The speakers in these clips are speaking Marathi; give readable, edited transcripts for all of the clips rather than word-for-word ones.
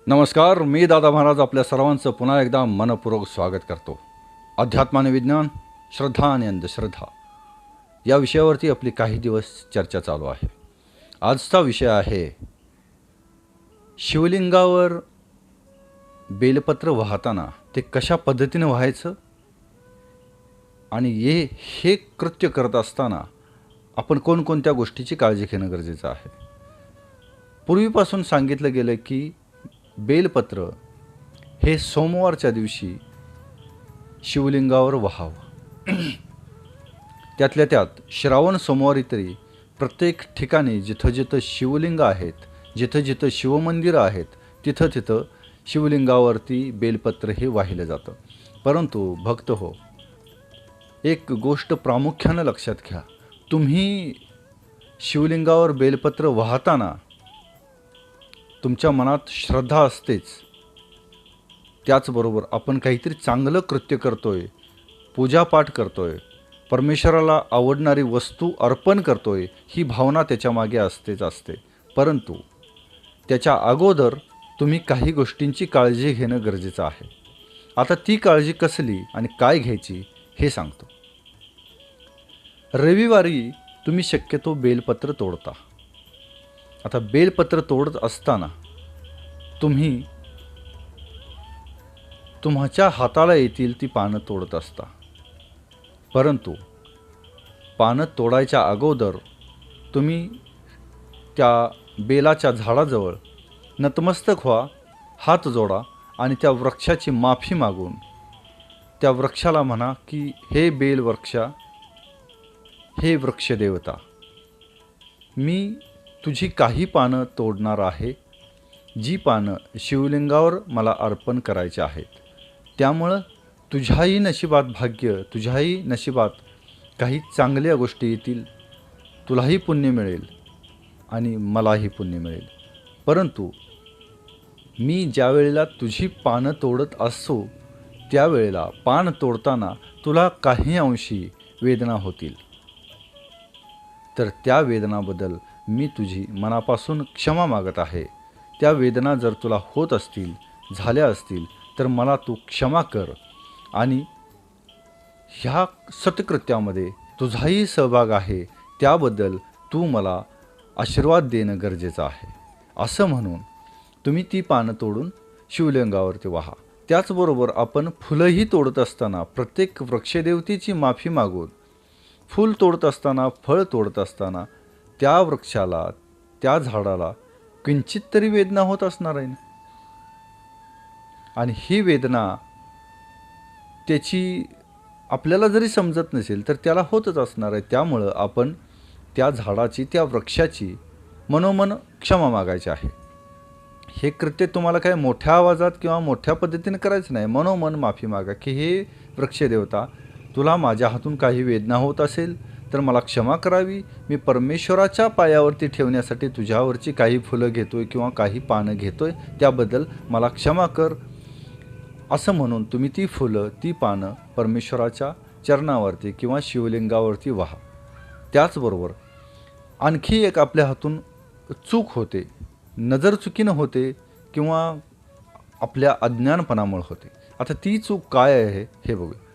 नमस्कार, मी दादा महाराज आपल्या सर्वांचं पुन्हा एकदा मनपूर्वक स्वागत करतो. अध्यात्म आणि विज्ञान, श्रद्धा आणि अंधश्रद्धा या विषयावरती आपली काही दिवस चर्चा चालू आहे. आजचा विषय आहे शिवलिंगावर बेलपत्र वाहताना ते कशा पद्धतीने व्हायचं आणि हे कृत्य करत असताना आपण कोणकोणत्या गोष्टीची काळजी घेणं गरजेचं आहे. पूर्वीपासून सांगितलं गेलं की बेलपत्र हे सोमवारच्या दिवशी शिवलिंगावर व्हावं. त्यातल्या त्यात श्रावण सोमवारी तरी प्रत्येक ठिकाणी जिथं जिथं शिवलिंग आहेत, जिथं जिथं शिवमंदिरं आहेत, तिथं तिथं शिवलिंगावरती बेलपत्र हे वाहिलं जातं. परंतु भक्त हो, एक गोष्ट प्रामुख्यानं लक्षात घ्या. तुम्ही शिवलिंगावर बेलपत्र वाहताना तुमच्या मनात श्रद्धा असतेच, त्याचबरोबर आपण काहीतरी चांगलं कृत्य करतोय, पूजापाठ करतोय, परमेश्वराला आवडणारी वस्तू अर्पण करतोय, ही भावना त्याच्यामागे असतेच असते. परंतु त्याच्या अगोदर तुम्ही काही गोष्टींची काळजी घेणं गरजेचं आहे. आता ती काळजी कसली आणि काय घ्यायची हे सांगतो. रविवारी तुम्ही शक्यतो बेलपत्र तोडता. आता बेलपत्र तोडत असताना तुम्ही तुमच्या हाताला येतील ती पानं तोडत असता. परंतु पानं तोडायच्या अगोदर तुम्ही त्या बेलाच्या झाडाजवळ नतमस्तक व्हा, हात जोडा आणि त्या वृक्षाची माफी मागून त्या वृक्षाला म्हणा की हे बेल वृक्षा, हे वृक्षदेवता, मी तुझी काही पानं तोडणार आहे, जी पानं शिवलिंगावर मला अर्पण करायची आहेत. त्यामुळं तुझ्याही नशिबात भाग्य, तुझ्याही नशिबात काही चांगल्या गोष्टी येतील, तुलाही पुण्य मिळेल आणि मलाही पुण्य मिळेल. परंतु मी ज्या वेळेला तुझी पानं तोडत असो त्यावेळेला पान तोडताना तुला काही अंशी वेदना होतील, तर त्या वेदनाबद्दल मी तुझी मनापासून क्षमा मागत आहे. त्या वेदना जर तुला होत असतील, झाल्या असतील, तर मला तू क्षमा कर आणि ह्या सत्कृत्यामध्ये तुझाही सहभाग आहे, त्याबद्दल तू मला आशीर्वाद देणं गरजेचं आहे, असं म्हणून तुम्ही ती पानं तोडून शिवलिंगावरती वाहा. त्याचबरोबर आपण फुलंही तोडत असताना प्रत्येक वृक्षदेवतेची माफी मागून फूल तोडत असताना, फळ तोडत असताना त्या वृक्षाला, त्या झाडाला किंचित तरी वेदना होत असणार आहे ना. आणि ही वेदना त्याची आपल्याला जरी समजत नसेल तर त्याला होतच असणार आहे. त्यामुळं आपण त्या झाडाची, त्या वृक्षाची मनोमन क्षमा मागायची आहे. हे कृत्य तुम्हाला काय मोठ्या आवाजात किंवा मोठ्या पद्धतीने करायचं नाही. मनोमन माफी मागा की हे वृक्षदेवता, तुला माझ्या हातून काही वेदना होत असेल तर मला क्षमा करावी. मी परमेश्वराच्या पायावरती ठेवण्यासाठी तुझ्यावरची काही फुलं घेतोय किंवा काही पानं घेतोय, त्याबद्दल मला क्षमा कर, असं म्हणून तुम्ही ती फुलं, ती पानं परमेश्वराच्या चरणावरती किंवा शिवलिंगावरती वाहा. त्याचबरोबर आणखी एक आपल्या हातून चूक होते, नजर चुकीनं होते किंवा आपल्या अज्ञानपणामुळे होते. आता ती चूक काय आहे हे बघूया.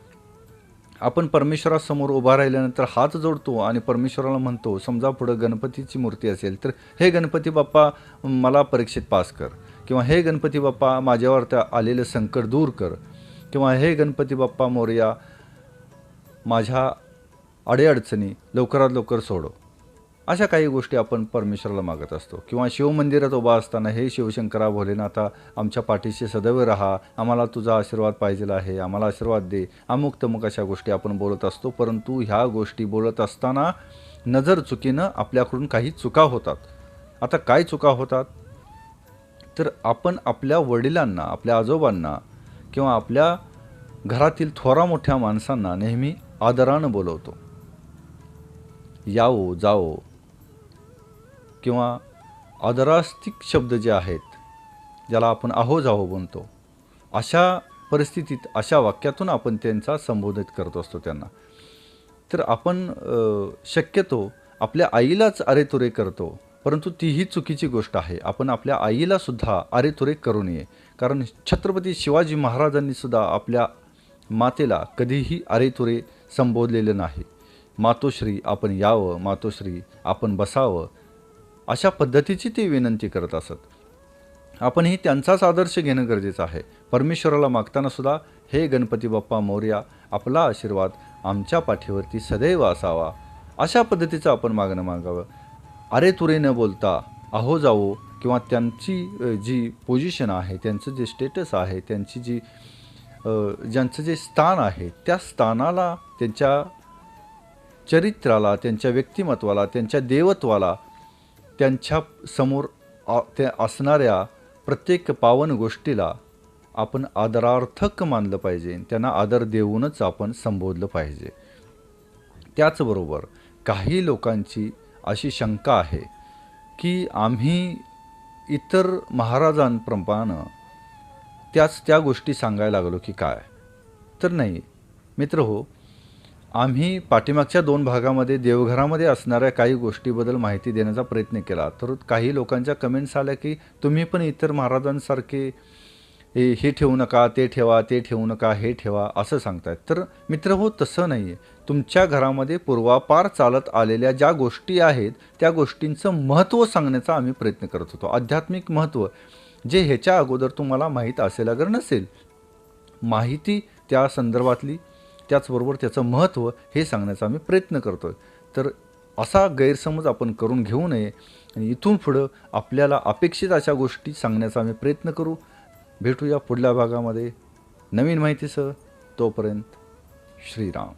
आपण परमेश्वरासमोर उभा राहिल्यानंतर हात जोडतो आणि परमेश्वराला म्हणतो, समजा पुढं गणपतीची मूर्ती असेल तर हे गणपती बाप्पा मला परीक्षेत पास कर, किंवा हे गणपती बाप्पा माझ्यावर त्या आलेलं संकट दूर कर, किंवा हे गणपती बाप्पा मोरया माझ्या अडीअडचणी लवकरात लवकर सोडव. अशा काही गोष्टी आपण परमेश्वराला मागत असतो. किंवा शिवमंदिरात उभा असताना हे शिवशंकरा भोलेनाथा आमच्या पाठीशी सदैव राहा, आम्हाला तुझा आशीर्वाद पाहिजे आहे, आम्हाला आशीर्वाद दे, अमुक तमुक अशा गोष्टी आपण बोलत असतो. परंतु ह्या गोष्टी बोलत असताना नजर चुकीनं आपल्याकडून काही चुका होतात. आता काय चुका होतात तर आपण आपल्या वडिलांना, आपल्या आजोबांना किंवा आपल्या घरातील थोरा मोठ्या माणसांना नेहमी आदरानं बोलवतो. यावो जावो किंवा आदरास्तिक शब्द जे आहेत, ज्याला आपण आहो जाहो म्हणतो, अशा परिस्थितीत, अशा वाक्यातून आपण त्यांचा संबोधित करत असतो त्यांना. तर आपण शक्यतो आपल्या आईलाच अरेतुरे करतो परंतु तीही चुकीची गोष्ट आहे. आपण आपल्या आईलासुद्धा अरेतुरे करू नये. कारण छत्रपती शिवाजी महाराजांनीसुद्धा आपल्या मातेला कधीही अरेतुरे संबोधलेलं नाही. मातोश्री आपण यावं, मातोश्री आपण बसावं, अशा पद्धतीची ते विनंती करत असत. आपणही त्यांचाच आदर्श घेणं गरजेचं आहे. परमेश्वराला मागतानासुद्धा हे गणपती बाप्पा मोरया, आपला आशीर्वाद आमच्या पाठीवरती सदैव असावा, अशा पद्धतीचं आपण मागणं मागावं. अरेतुरे न बोलता अहो जाओ किंवा त्यांची जी पोझिशन आहे, त्यांचं जे स्टेटस आहे, त्यांची जी ज्यांचं जे स्थान आहे, त्या स्थानाला, त्यांच्या चरित्राला, त्यांच्या व्यक्तिमत्वाला, त्यांच्या देवत्वाला, त्यांच्या समोर त्या असणाऱ्या प्रत्येक पावन गोष्टीला आपण आदरार्थक मानलं पाहिजे. त्यांना आदर देऊनच आपण संबोधलं पाहिजे. त्याचबरोबर काही लोकांची अशी शंका आहे की आम्ही इतर महाराजांप्रमाणे त्या गोष्टी सांगायला लागलो की काय. तर नाही मित्रहो, आम्ही पाठीमागच्या 2 भागामध्ये देवघरामध्ये असणाऱ्या काही गोष्टीबद्दल माहिती देण्याचा प्रयत्न केला. तर काही लोकांच्या कमेंट्स आल्या की तुम्ही पण इतर महाराजांसारखे हे ठेवू नका, ते ठेवा, ते ठेवू नका, हे ठेवा, असं सांगतायत. तर मित्रहो, तसं नाही आहे. तुमच्या घरामध्ये पूर्वापार चालत आलेल्या ज्या गोष्टी आहेत, त्या गोष्टींचं महत्त्व सांगण्याचा आम्ही प्रयत्न करत होतो. आध्यात्मिक महत्त्व जे ह्याच्या अगोदर तुम्हाला माहीत असेल, अगर नसेल माहिती त्या संदर्भातली, त्याचबरोबर त्याचं महत्त्व हे सांगण्याचा आम्ही प्रयत्न करतो आहे. तर असा गैरसमज आपण करून घेऊ नये आणि इथून पुढं आपल्याला अपेक्षित अशा गोष्टी सांगण्याचा आम्ही प्रयत्न करू. भेटूया पुढल्या भागामध्ये नवीन माहितीसह. तोपर्यंत श्रीराम.